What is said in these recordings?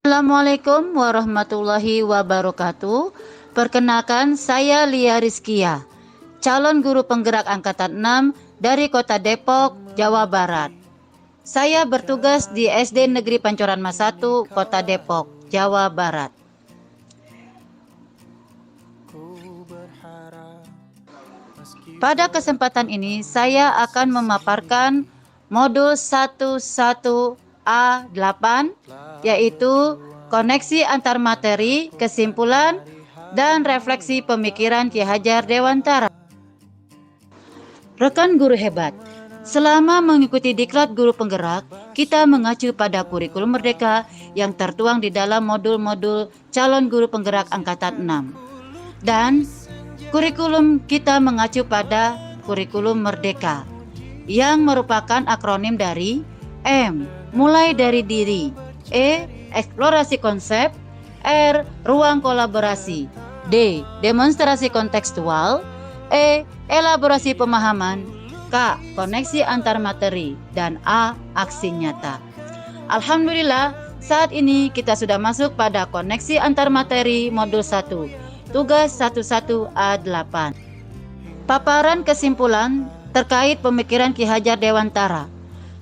Assalamualaikum warahmatullahi wabarakatuh. Perkenalkan, saya Lia Rizkia, calon guru penggerak angkatan 6 dari Kota Depok, Jawa Barat. Saya bertugas di SD Negeri Pancoran Mas 1, Kota Depok, Jawa Barat. Pada kesempatan ini saya akan memaparkan modul 11A8, yaitu koneksi antar materi, kesimpulan, dan refleksi pemikiran Ki Hajar Dewantara. Rekan guru hebat, selama mengikuti diklat guru penggerak, kita mengacu pada kurikulum merdeka yang tertuang di dalam modul-modul calon guru penggerak angkatan 6. Dan kurikulum kita mengacu pada kurikulum merdeka yang merupakan akronim dari M, mulai dari diri, E, eksplorasi konsep, R, ruang kolaborasi, D, demonstrasi kontekstual, E, elaborasi pemahaman, K, koneksi antar materi, dan A, aksi nyata. Alhamdulillah, saat ini kita sudah masuk pada koneksi antar materi modul 1, tugas 11A8. Paparan kesimpulan terkait pemikiran Ki Hajar Dewantara.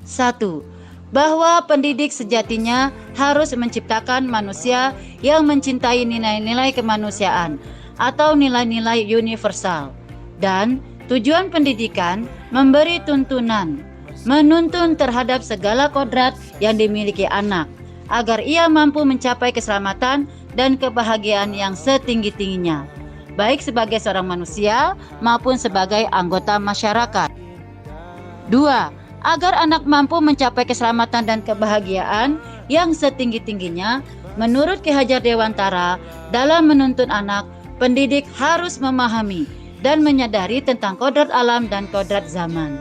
1. Bahwa pendidik sejatinya harus menciptakan manusia yang mencintai nilai-nilai kemanusiaan atau nilai-nilai universal. Dan tujuan pendidikan memberi tuntunan, menuntun terhadap segala kodrat yang dimiliki anak, agar ia mampu mencapai keselamatan dan kebahagiaan yang setinggi-tingginya, baik sebagai seorang manusia maupun sebagai anggota masyarakat. 2. Agar anak mampu mencapai keselamatan dan kebahagiaan yang setinggi-tingginya, menurut Ki Hajar Dewantara, dalam menuntun anak, pendidik harus memahami dan menyadari tentang kodrat alam dan kodrat zaman.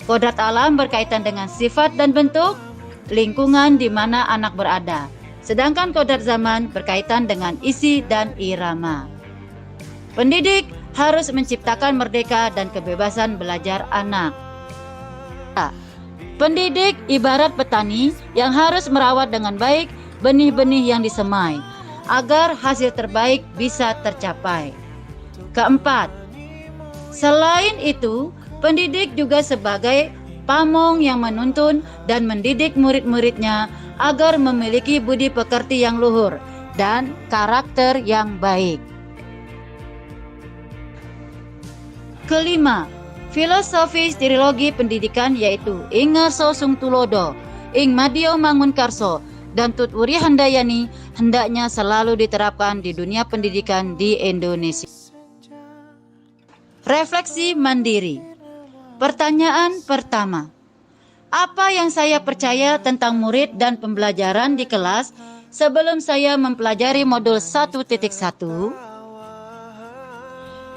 Kodrat alam berkaitan dengan sifat dan bentuk lingkungan di mana anak berada, sedangkan kodrat zaman berkaitan dengan isi dan irama. Pendidik harus menciptakan merdeka dan kebebasan belajar anak. Pendidik ibarat petani yang harus merawat dengan baik benih-benih yang disemai agar hasil terbaik bisa tercapai. Keempat, selain itu, pendidik juga sebagai pamong yang menuntun dan mendidik murid-muridnya agar memiliki budi pekerti yang luhur dan karakter yang baik. Kelima, filosofi trilogi pendidikan yaitu Ing Ngarso Sung Tulodo, Ing Madio Mangunkarso, dan Tut Wuri Handayani hendaknya selalu diterapkan di dunia pendidikan di Indonesia. Refleksi mandiri. Pertanyaan pertama, apa yang saya percaya tentang murid dan pembelajaran di kelas sebelum saya mempelajari modul 1.1?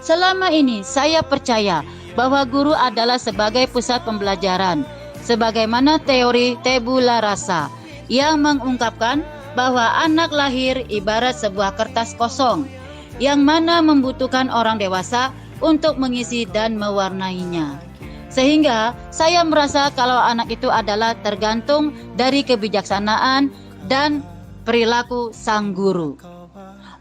Selama ini saya percaya bahwa guru adalah sebagai pusat pembelajaran, sebagaimana teori tabula rasa yang mengungkapkan bahwa anak lahir ibarat sebuah kertas kosong yang mana membutuhkan orang dewasa untuk mengisi dan mewarnainya. Sehingga saya merasa kalau anak itu adalah tergantung dari kebijaksanaan dan perilaku sang guru.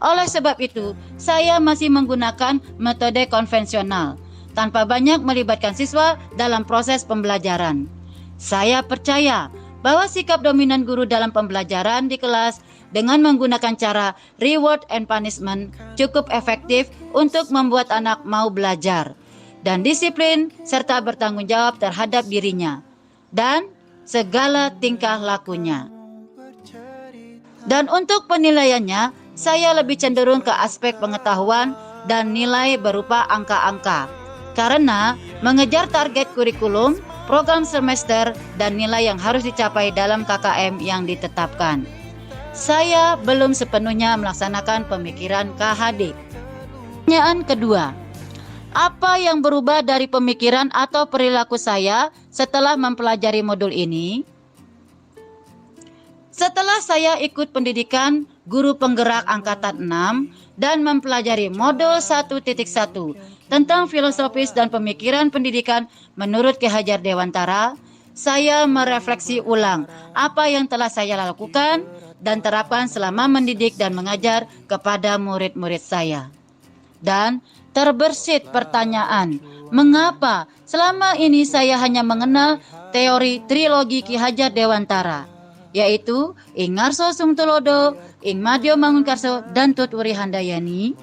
Oleh sebab itu, saya masih menggunakan metode konvensional tanpa banyak melibatkan siswa dalam proses pembelajaran. Saya percaya bahwa sikap dominan guru dalam pembelajaran di kelas dengan menggunakan cara reward and punishment cukup efektif untuk membuat anak mau belajar dan disiplin serta bertanggung jawab terhadap dirinya dan segala tingkah lakunya. Dan untuk penilaiannya, saya lebih cenderung ke aspek pengetahuan dan nilai berupa angka-angka, karena mengejar target kurikulum, program semester, dan nilai yang harus dicapai dalam KKM yang ditetapkan. Saya belum sepenuhnya melaksanakan pemikiran KHD. Pertanyaan kedua, apa yang berubah dari pemikiran atau perilaku saya setelah mempelajari modul ini? Setelah saya ikut pendidikan guru penggerak angkatan 6 dan mempelajari modul 1.1 tentang filosofis dan pemikiran pendidikan menurut Ki Hajar Dewantara, saya merefleksi ulang apa yang telah saya lakukan dan terapkan selama mendidik dan mengajar kepada murid-murid saya. Dan terbersit pertanyaan, mengapa selama ini saya hanya mengenal teori trilogi Ki Hajar Dewantara, yaitu Ing Ngarso Sungtulodo, Ing Madyo Mangunkarso, dan Tut Wuri Handayani?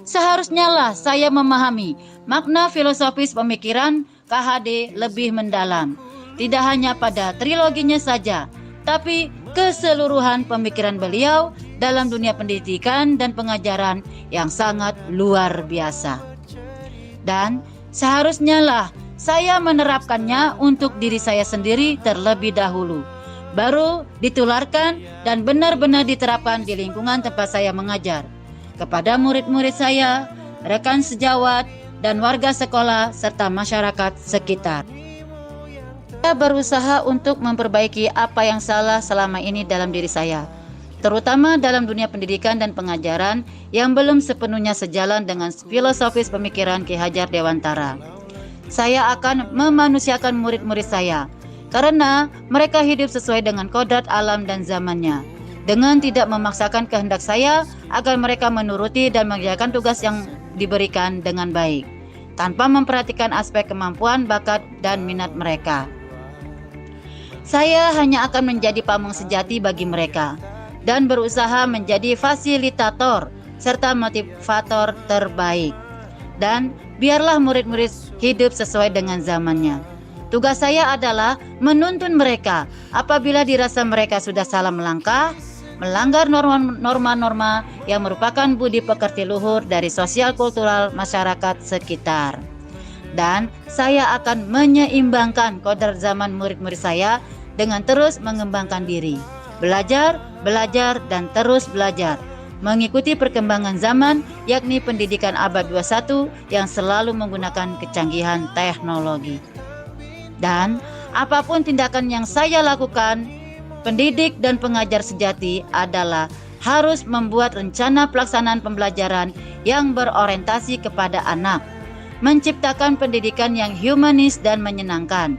Seharusnya lah saya memahami makna filosofis pemikiran KHD lebih mendalam, tidak hanya pada triloginya saja, tapi keseluruhan pemikiran beliau dalam dunia pendidikan dan pengajaran yang sangat luar biasa. Dan seharusnya lah saya menerapkannya untuk diri saya sendiri terlebih dahulu, baru ditularkan dan benar-benar diterapkan di lingkungan tempat saya mengajar, kepada murid-murid saya, rekan sejawat, dan warga sekolah, serta masyarakat sekitar. Saya berusaha untuk memperbaiki apa yang salah selama ini dalam diri saya, terutama dalam dunia pendidikan dan pengajaran yang belum sepenuhnya sejalan dengan filosofis pemikiran Ki Hajar Dewantara. Saya akan memanusiakan murid-murid saya, karena mereka hidup sesuai dengan kodrat alam dan zamannya, dengan tidak memaksakan kehendak saya agar mereka menuruti dan mengerjakan tugas yang diberikan dengan baik, tanpa memperhatikan aspek kemampuan, bakat, dan minat mereka. Saya hanya akan menjadi pamong sejati bagi mereka dan berusaha menjadi fasilitator serta motivator terbaik. Dan biarlah murid-murid hidup sesuai dengan zamannya. Tugas saya adalah menuntun mereka apabila dirasa mereka sudah salah melangkah, melanggar norma-norma yang merupakan budi pekerti luhur dari sosial kultural masyarakat sekitar. Dan saya akan menyeimbangkan kodrat zaman murid-murid saya dengan terus mengembangkan diri, belajar, dan terus belajar, mengikuti perkembangan zaman, yakni pendidikan abad 21 yang selalu menggunakan kecanggihan teknologi. Dan apapun tindakan yang saya lakukan, pendidik dan pengajar sejati adalah harus membuat rencana pelaksanaan pembelajaran yang berorientasi kepada anak, menciptakan pendidikan yang humanis dan menyenangkan,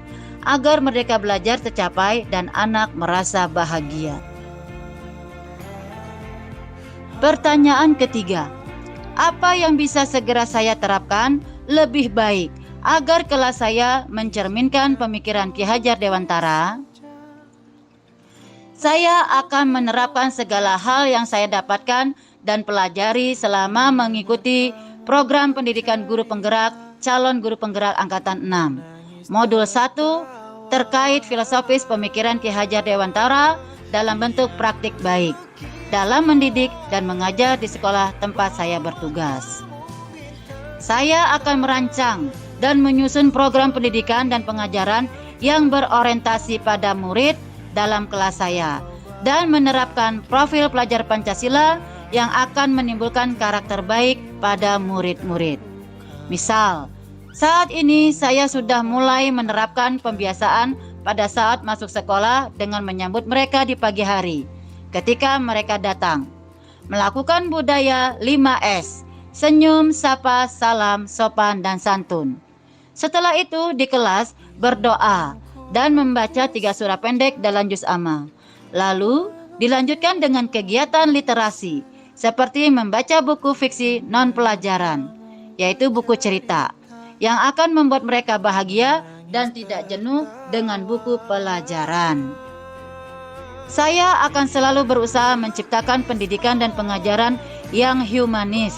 agar merdeka belajar tercapai dan anak merasa bahagia. Pertanyaan ketiga, apa yang bisa segera saya terapkan lebih baik agar kelas saya mencerminkan pemikiran Ki Hajar Dewantara? Saya akan menerapkan segala hal yang saya dapatkan dan pelajari selama mengikuti program pendidikan guru penggerak calon guru penggerak angkatan 6. Modul 1 terkait filosofis pemikiran Ki Hajar Dewantara dalam bentuk praktik baik dalam mendidik dan mengajar di sekolah tempat saya bertugas. Saya akan merancang dan menyusun program pendidikan dan pengajaran yang berorientasi pada murid dalam kelas saya dan menerapkan profil pelajar Pancasila yang akan menimbulkan karakter baik pada murid-murid. Misal, saat ini saya sudah mulai menerapkan pembiasaan pada saat masuk sekolah dengan menyambut mereka di pagi hari ketika mereka datang, melakukan budaya 5S, senyum, sapa, salam, sopan, dan santun. Setelah itu di kelas berdoa dan membaca 3 surah pendek dalam juz amma. Lalu dilanjutkan dengan kegiatan literasi seperti membaca buku fiksi non-pelajaran, yaitu buku cerita, yang akan membuat mereka bahagia dan tidak jenuh dengan buku pelajaran. Saya akan selalu berusaha menciptakan pendidikan dan pengajaran yang humanis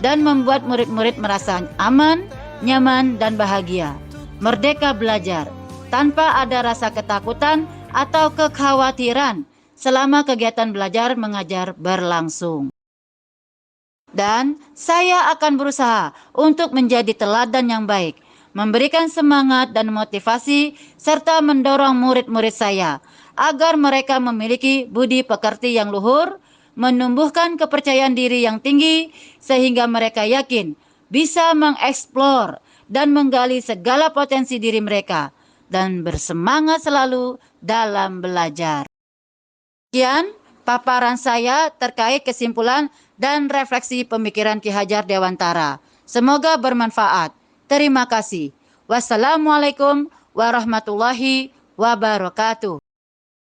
dan membuat murid-murid merasa aman, nyaman, dan bahagia, merdeka belajar, tanpa ada rasa ketakutan atau kekhawatiran selama kegiatan belajar mengajar berlangsung. Dan saya akan berusaha untuk menjadi teladan yang baik, memberikan semangat dan motivasi, serta mendorong murid-murid saya agar mereka memiliki budi pekerti yang luhur, menumbuhkan kepercayaan diri yang tinggi, sehingga mereka yakin bisa mengeksplor dan menggali segala potensi diri mereka, dan bersemangat selalu dalam belajar. Sekian paparan saya terkait kesimpulan dan refleksi pemikiran Ki Hajar Dewantara. Semoga bermanfaat. Terima kasih. Wassalamualaikum warahmatullahi wabarakatuh.